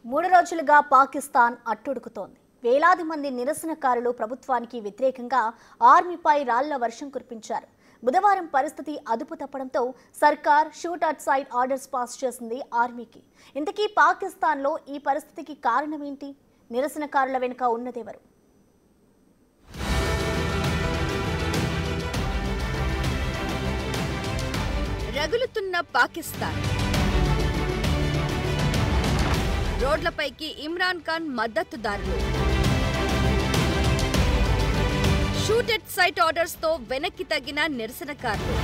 3 రోజులుగా పాకిస్తాన్ అట్టుడుకుతోంది. వేలాది మంది నిరసనకారులు ప్రభుత్వానికి వ్యతిరేకంగా ఆర్మీపై రాళ్ల వర్షం కురిపించారు. బుధవారం పరిస్థితి అదుపు తప్పడంతో సర్కార్ shoot at site orders pass చేసింది ఆర్మీకి. ఇంతకీ పాకిస్తాన్లో ఈ పరిస్థితికి కారణమేంటి? నిరసనకారుల వెనుక ఉన్నదెవరు? రగులుతున్న పాకిస్తాన్, రోడ్లపైకి ఇమ్రాన్ ఖాన్ మద్దతుదారులు, షూట్ ఎట్ సైట్ ఆర్డర్స్ తో వెనక్కి తగ్గిన నిరసనకారులు.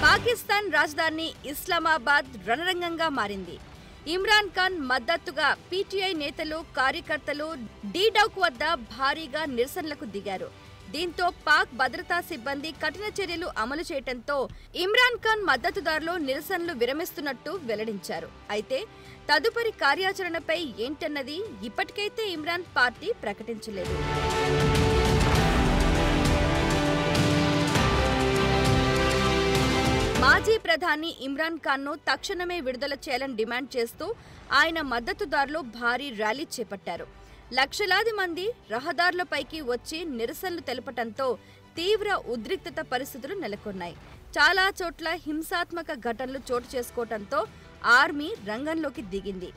పాకిస్తాన్ రాజధాని ఇస్లామాబాద్ రణరంగంగా మారింది. ఇమ్రాన్ ఖాన్ మద్దతుగా పీటీఐ నేతలు, కార్యకర్తలు డీడౌక్ వద్ద భారీగా నిరసనలకు దిగారు. దీంతో పాక్ భద్రతా సిబ్బంది కఠిన చర్యలు అమలు చేయడంతో ఇమ్రాన్ ఖాన్ మద్దతుదారులు నిరసనలు విరమిస్తున్నట్టు వెల్లడించారు. అయితే తదుపరి కార్యాచరణపై ఏంటన్నది ఇప్పటికైతే ఇమ్రాన్ పార్టీ ప్రకటించలేదు. మాజీ ప్రధాని ఇమ్రాన్ ఖాన్ను తక్షణమే విడుదల చేయాలని డిమాండ్ చేస్తూ ఆయన మద్దతుదారులు భారీ ర్యాలీ చేపట్టారు. లక్షలాది మంది రహదారులపైకి వచ్చి నిరసనలు తెలపడంతో తీవ్ర ఉద్రిక్తత పరిస్థితులు నెలకొన్నాయి. చాలా చోట్ల హింసాత్మక ఘటనలు చోటు చేసుకోవడంతో ఆర్మీ రంగంలోకి దిగింది.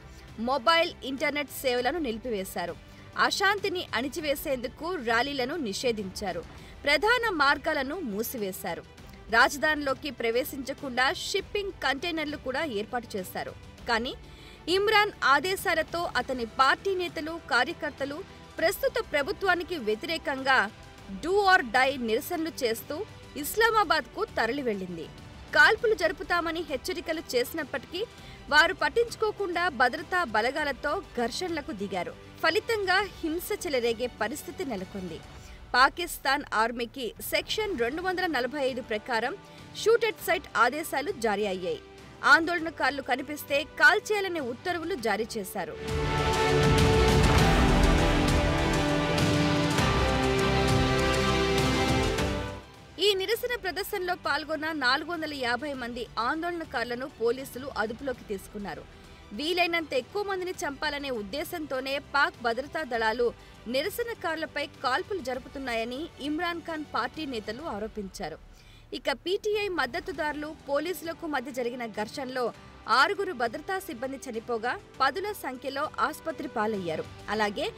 మొబైల్, ఇంటర్నెట్ సేవలను నిలిపివేశారు. అశాంతిని అణిచివేసేందుకు ర్యాలీలను నిషేధించారు. ప్రధాన మార్గాలను మూసివేశారు. రాజధానిలోకి ప్రవేశించకుండా షిప్పింగ్ కంటైనర్లు కూడా ఏర్పాటు చేశారు. కానీ ఇమ్రాన్ ఆదేశాలతో అతని పార్టీ నేతలు, కార్యకర్తలు ప్రస్తుత ప్రభుత్వానికి వ్యతిరేకంగా డూ ఆర్ డై నిరసనలు చేస్తూ ఇస్లామాబాద్కు తరలి వెళ్లింది. కాల్పులు జరుపుతామని హెచ్చరికలు చేసినప్పటికీ వారు పట్టించుకోకుండా భద్రతా బలగాలతో ఘర్షణలకు దిగారు. ఫలితంగా హింస చెలరేగే పరిస్థితి నెలకొంది. పాకిస్తాన్ ఆర్మీకి సెక్షన్ 245 ప్రకారం షూట్ ఎట్ సైట్ ఆదేశాలు జారీ అయ్యాయి. ఆందోళనకారులు కనిపిస్తే కాల్చేయాలనే ఉత్తర్వులు జారీ చేశారు. ఈ నిరసన ప్రదర్శనలో పాల్గొన్న 450 మంది ఆందోళనకారులను పోలీసులు అదుపులోకి తీసుకున్నారు. వీలైనంత ఎక్కువ మందిని చంపాలనే ఉద్దేశంతోనే పాక్ భద్రతా దళాలు నిరసనకారులపై కాల్పులు జరుపుతున్నాయని ఇమ్రాన్ ఖాన్ పార్టీ నేతలు ఆరోపించారు. ఇక పీటీఐ మద్దతుదారులు, పోలీసులకు మధ్య జరిగిన ఘర్షణలో 6 భద్రతా సిబ్బంది చనిపోగా 10ల సంఖ్యలో ఆసుపత్రి పాలయ్యారు. అలాగే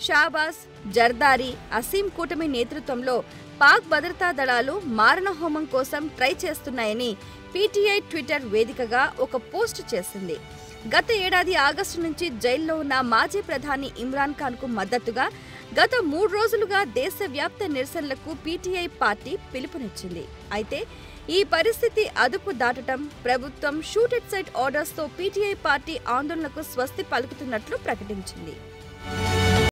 షాబాజ్, జర్దారీ, అసీం కూటమి నేతృత్వంలో పాక్ భద్రతా దళాలు మారణహోమం కోసం ట్రై చేస్తున్నాయని పీటీఐ ట్విట్టర్ వేదికగా ఒక పోస్ట్ చేసింది. గత ఏడాది ఆగస్టు నుంచి జైల్లో ఉన్న మాజీ ప్రధాని ఇమ్రాన్ ఖాన్ కు మద్దతుగా గత 3 రోజులుగా దేశవ్యాప్త నిరసనలకు పీటీఐ పార్టీ పిలుపునిచ్చింది. అయితే ఈ పరిస్థితి అదుపు దాటడం, ప్రభుత్వం షూట్ ఎట్ సైట్ ఆర్డర్స్ తో పీటీఐ పార్టీ ఆందోళనకు స్వస్తి పలుకుతున్నట్లు ప్రకటించింది.